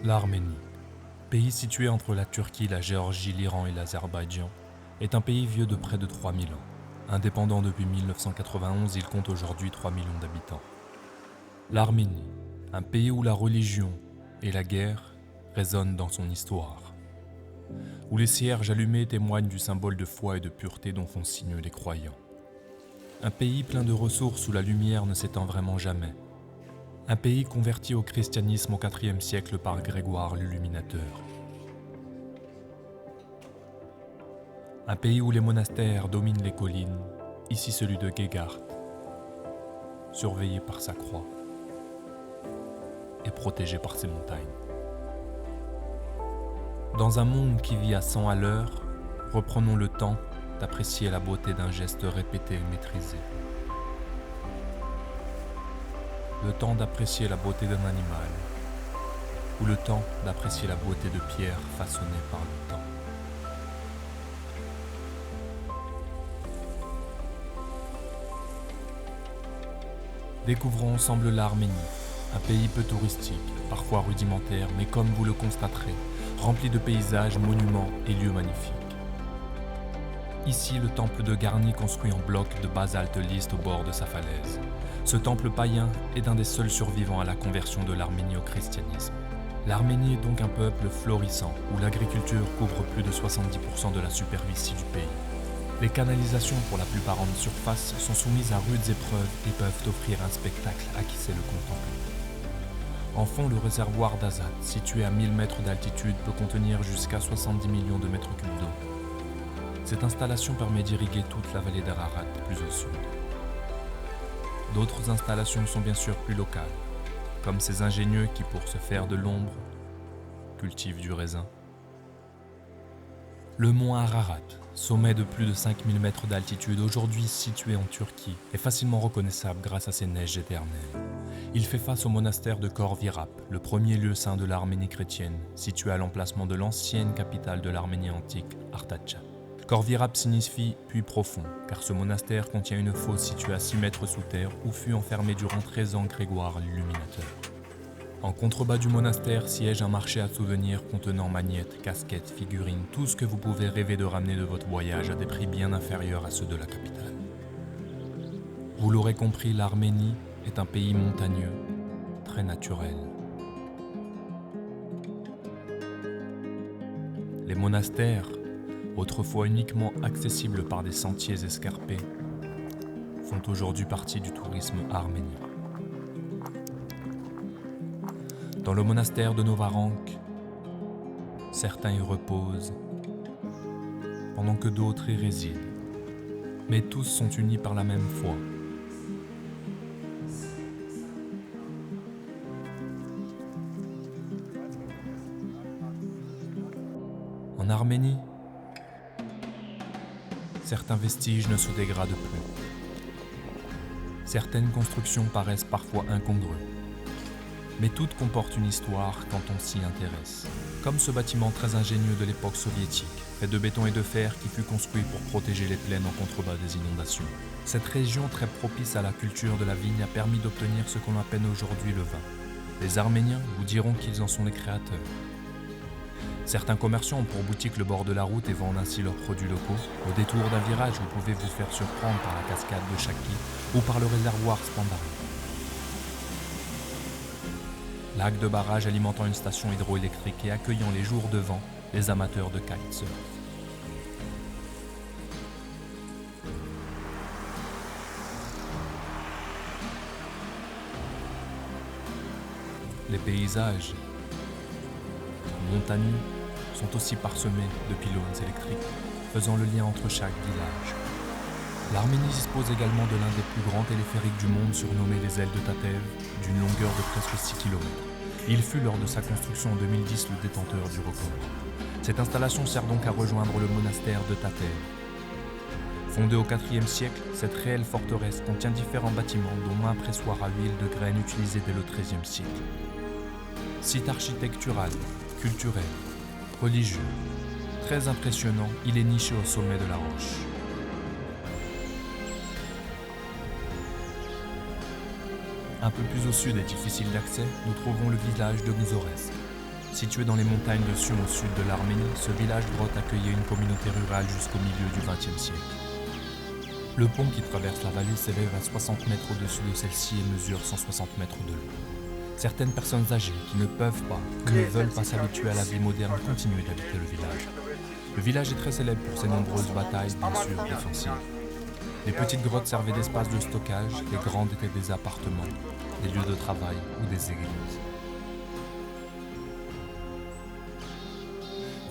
L'Arménie, pays situé entre la Turquie, la Géorgie, l'Iran et l'Azerbaïdjan, est un pays vieux de près de 3000 ans. Indépendant depuis 1991, il compte aujourd'hui 3 millions d'habitants. L'Arménie, un pays où la religion et la guerre résonnent dans son histoire, où les cierges allumés témoignent du symbole de foi et de pureté dont font signe les croyants. Un pays plein de ressources où la lumière ne s'éteint vraiment jamais. Un pays converti au christianisme au IVe siècle par Grégoire l'Illuminateur. Un pays où les monastères dominent les collines, ici celui de Gegart, surveillé par sa croix et protégé par ses montagnes. Dans un monde qui vit à 100 à l'heure, reprenons le temps d'apprécier la beauté d'un geste répété et maîtrisé. Le temps d'apprécier la beauté d'un animal, ou le temps d'apprécier la beauté de pierres façonnées par le temps. Découvrons ensemble l'Arménie, un pays peu touristique, parfois rudimentaire, mais comme vous le constaterez, rempli de paysages, monuments et lieux magnifiques. Ici, le temple de Garni construit en bloc de basalte lisse au bord de sa falaise. Ce temple païen est un des seuls survivants à la conversion de l'Arménie au christianisme. L'Arménie est donc un peuple florissant, où l'agriculture couvre plus de 70% de la superficie du pays. Les canalisations, pour la plupart en surface, sont soumises à rudes épreuves et peuvent offrir un spectacle à qui sait le contempler. En fond, le réservoir d'Azat, situé à 1000 mètres d'altitude, peut contenir jusqu'à 70 millions de mètres cubes d'eau. Cette installation permet d'irriguer toute la vallée d'Ararat plus au sud. D'autres installations sont bien sûr plus locales, comme ces ingénieux qui, pour se faire de l'ombre, cultivent du raisin. Le mont Ararat, sommet de plus de 5000 mètres d'altitude, aujourd'hui situé en Turquie, est facilement reconnaissable grâce à ses neiges éternelles. Il fait face au monastère de Kor Virap, le premier lieu saint de l'Arménie chrétienne, situé à l'emplacement de l'ancienne capitale de l'Arménie antique, Artatcha. Kor Virap signifie puits profond, car ce monastère contient une fosse située à 6 mètres sous terre où fut enfermé durant 13 ans Grégoire l'Illuminateur. En contrebas du monastère siège un marché à souvenirs contenant magnettes, casquettes, figurines, tout ce que vous pouvez rêver de ramener de votre voyage à des prix bien inférieurs à ceux de la capitale. Vous l'aurez compris, l'Arménie est un pays montagneux, très naturel. Les monastères, autrefois uniquement accessibles par des sentiers escarpés, font aujourd'hui partie du tourisme arménien. Dans le monastère de Novarank, certains y reposent, pendant que d'autres y résident. Mais tous sont unis par la même foi. En Arménie, certains vestiges ne se dégradent plus. Certaines constructions paraissent parfois incongrues. Mais toutes comportent une histoire quand on s'y intéresse. Comme ce bâtiment très ingénieux de l'époque soviétique, fait de béton et de fer qui fut construit pour protéger les plaines en contrebas des inondations. Cette région très propice à la culture de la vigne a permis d'obtenir ce qu'on appelle aujourd'hui le vin. Les Arméniens vous diront qu'ils en sont les créateurs. Certains commerçants ont pour boutique le bord de la route et vendent ainsi leurs produits locaux. Au détour d'un virage, vous pouvez vous faire surprendre par la cascade de Chaki ou par le réservoir Spandari. Lac de barrage alimentant une station hydroélectrique et accueillant les jours de vent les amateurs de kitesurf. Les paysages montagneux sont aussi parsemés de pylônes électriques, faisant le lien entre chaque village. L'Arménie dispose également de l'un des plus grands téléphériques du monde, surnommé les ailes de Tatev, d'une longueur de presque 6 km. Il fut lors de sa construction en 2010 le détenteur du record. Cette installation sert donc à rejoindre le monastère de Tatev. Fondée au IVe siècle, cette réelle forteresse contient différents bâtiments, dont un pressoir à huile de graines utilisé dès le XIIIe siècle. Site architectural, culturel, religieux, très impressionnant, il est niché au sommet de la roche. Un peu plus au sud et difficile d'accès, nous trouvons le village de Gzorez. Situé dans les montagnes de Sion au sud de l'Arménie, ce village-grotte accueillait une communauté rurale jusqu'au milieu du XXe siècle. Le pont qui traverse la vallée s'élève à 60 mètres au-dessus de celle-ci et mesure 160 mètres de long. Certaines personnes âgées qui ne peuvent pas ou ne veulent pas s'habituer à la vie moderne continuent d'habiter le village. Le village est très célèbre pour ses nombreuses batailles, bien sûr, défensives. Les petites grottes servaient d'espace de stockage, les grandes étaient des appartements, des lieux de travail ou des églises.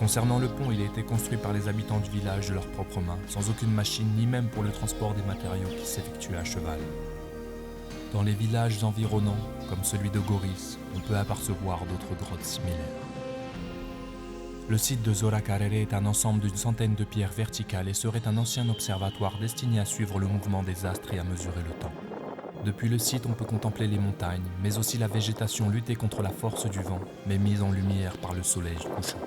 Concernant le pont, il a été construit par les habitants du village de leurs propres mains, sans aucune machine ni même pour le transport des matériaux qui s'effectuaient à cheval. Dans les villages environnants, comme celui de Goris, on peut apercevoir d'autres grottes similaires. Le site de Zorakarere est un ensemble d'une centaine de pierres verticales et serait un ancien observatoire destiné à suivre le mouvement des astres et à mesurer le temps. Depuis le site, on peut contempler les montagnes, mais aussi la végétation lutter contre la force du vent, mais mise en lumière par le soleil couchant.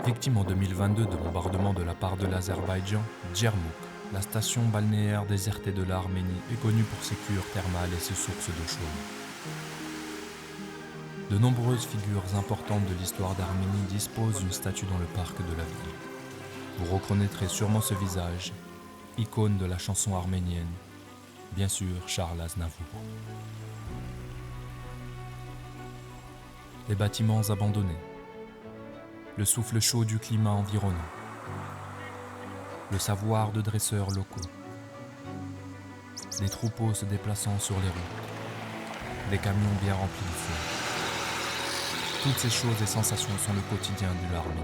Victime en 2022 de bombardements de la part de l'Azerbaïdjan, Djermouk, la station balnéaire désertée de l'Arménie, est connue pour ses cures thermales et ses sources d'eau chaude. De nombreuses figures importantes de l'histoire d'Arménie disposent d'une statue dans le parc de la ville. Vous reconnaîtrez sûrement ce visage, icône de la chanson arménienne, bien sûr Charles Aznavour. Les bâtiments abandonnés, le souffle chaud du climat environnant, le savoir de dresseurs locaux, des troupeaux se déplaçant sur les routes, des camions bien remplis de feu. Toutes ces choses et sensations sont le quotidien de l'Arménie.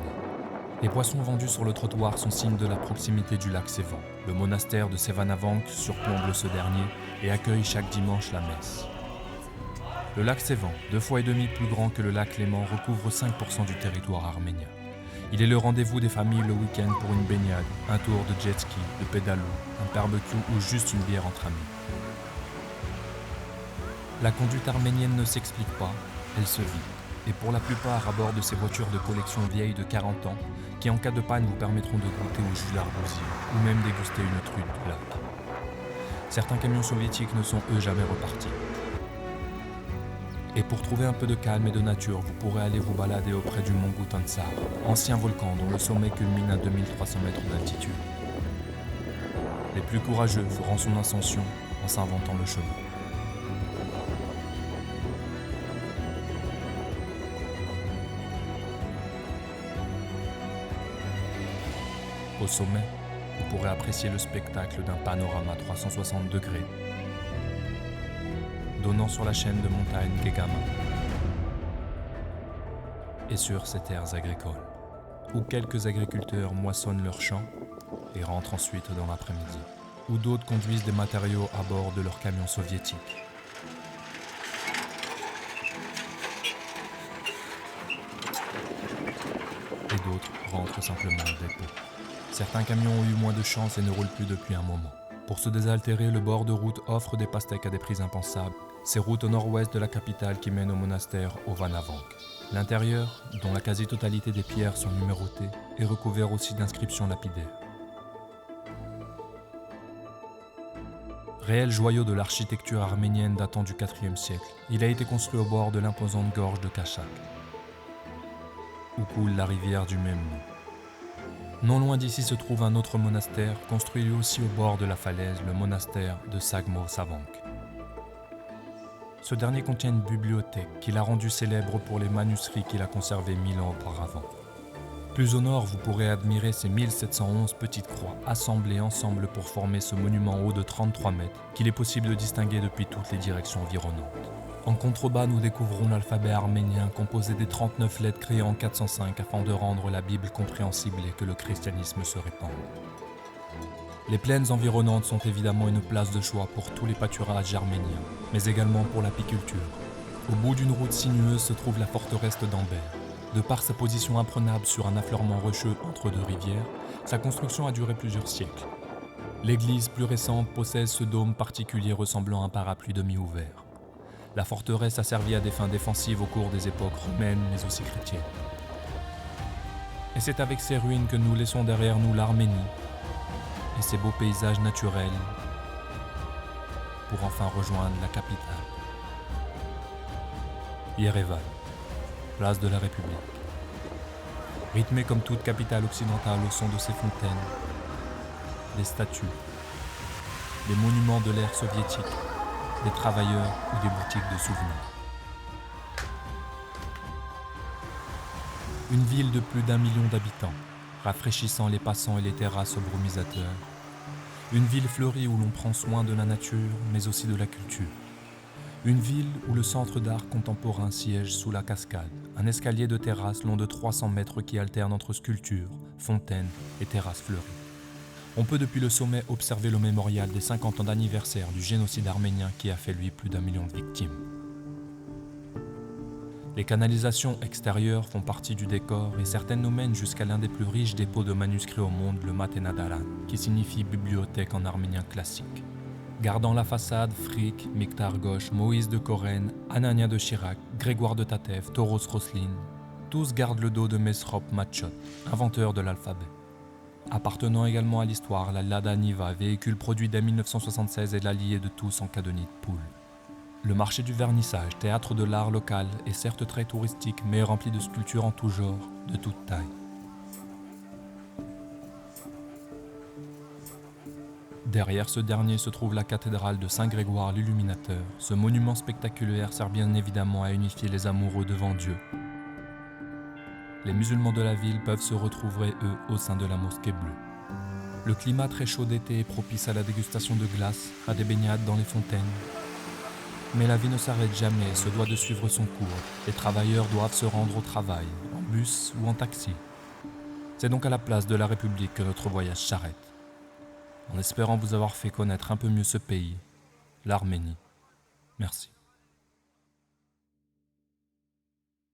Les poissons vendus sur le trottoir sont signe de la proximité du lac Sevan. Le monastère de Sevanavank surplombe ce dernier et accueille chaque dimanche la messe. Le lac Sevan, 2,5 fois plus grand que le lac Léman, recouvre 5% du territoire arménien. Il est le rendez-vous des familles le week-end pour une baignade, un tour de jet ski, de pédalo, un barbecue ou juste une bière entre amis. La conduite arménienne ne s'explique pas, elle se vit. Et pour la plupart à bord de ces voitures de collection vieilles de 40 ans, qui en cas de panne vous permettront de goûter au jus d'arbousier, ou même déguster une truite du lac. Certains camions soviétiques ne sont eux jamais repartis. Et pour trouver un peu de calme et de nature, vous pourrez aller vous balader auprès du mont Goutansar, ancien volcan dont le sommet culmine à 2300 mètres d'altitude. Les plus courageux feront son ascension en s'inventant le chemin. Au sommet, vous pourrez apprécier le spectacle d'un panorama 360 degrés donnant sur la chaîne de montagnes Gegama et sur ses terres agricoles, où quelques agriculteurs moissonnent leurs champs et rentrent ensuite dans l'après-midi, où d'autres conduisent des matériaux à bord de leurs camions soviétiques. Et d'autres rentrent simplement au dépôt. Certains camions ont eu moins de chance et ne roulent plus depuis un moment. Pour se désaltérer, le bord de route offre des pastèques à des prix impensables. Ces routes au nord-ouest de la capitale qui mènent au monastère Ovanavank. L'intérieur, dont la quasi-totalité des pierres sont numérotées, est recouvert aussi d'inscriptions lapidaires. Réel joyau de l'architecture arménienne datant du IVe siècle, il a été construit au bord de l'imposante gorge de Kachak, où coule la rivière du même nom. Non loin d'ici se trouve un autre monastère, construit lui aussi au bord de la falaise, le monastère de Sagmo-Savank. Ce dernier contient une bibliothèque qui l'a rendu célèbre pour les manuscrits qu'il a conservés 1000 ans auparavant. Plus au nord, vous pourrez admirer ces 1711 petites croix assemblées ensemble pour former ce monument haut de 33 mètres qu'il est possible de distinguer depuis toutes les directions environnantes. En contrebas, nous découvrons l'alphabet arménien composé des 39 lettres créées en 405 afin de rendre la Bible compréhensible et que le christianisme se répande. Les plaines environnantes sont évidemment une place de choix pour tous les pâturages arméniens, mais également pour l'apiculture. Au bout d'une route sinueuse se trouve la forteresse d'Amber. De par sa position imprenable sur un affleurement rocheux entre deux rivières, sa construction a duré plusieurs siècles. L'église plus récente possède ce dôme particulier ressemblant à un parapluie demi-ouvert. La forteresse a servi à des fins défensives au cours des époques romaines mais aussi chrétiennes. Et c'est avec ces ruines que nous laissons derrière nous l'Arménie et ses beaux paysages naturels pour enfin rejoindre la capitale, Yerevan. place de la République. Rythmée comme toute capitale occidentale au son de ses fontaines, des statues, des monuments de l'ère soviétique, des travailleurs ou des boutiques de souvenirs. Une ville de plus d'1 million d'habitants, rafraîchissant les passants et les terrasses aux brumisateurs. Une ville fleurie où l'on prend soin de la nature, mais aussi de la culture. Une ville où le centre d'art contemporain siège sous la cascade, un escalier de terrasse long de 300 mètres qui alterne entre sculptures, fontaines et terrasses fleuries. On peut depuis le sommet observer le mémorial des 50 ans d'anniversaire du génocide arménien qui a fait lui plus d'1 million de victimes. Les canalisations extérieures font partie du décor et certaines nous mènent jusqu'à l'un des plus riches dépôts de manuscrits au monde, le Matenadaran, qui signifie bibliothèque en arménien classique. Gardant la façade, Frick, Miktar Ghosh, Moïse de Corène, Anania de Chirac, Grégoire de Tatev, Toros Roslin, tous gardent le dos de Mesrop Machot, inventeur de l'alphabet. Appartenant également à l'histoire, la Lada Niva, véhicule produit dès 1976 est l'allié de tous en cas de nid de poule. Le marché du vernissage, théâtre de l'art local, est certes très touristique, mais rempli de sculptures en tout genre, de toute taille. Derrière ce dernier se trouve la cathédrale de Saint-Grégoire l'Illuminateur. Ce monument spectaculaire sert bien évidemment à unifier les amoureux devant Dieu. Les musulmans de la ville peuvent se retrouver, eux, au sein de la mosquée bleue. Le climat très chaud d'été est propice à la dégustation de glace, à des baignades dans les fontaines. Mais la vie ne s'arrête jamais et se doit de suivre son cours. Les travailleurs doivent se rendre au travail, en bus ou en taxi. C'est donc à la place de la République que notre voyage s'arrête. En espérant vous avoir fait connaître un peu mieux ce pays, l'Arménie. Merci.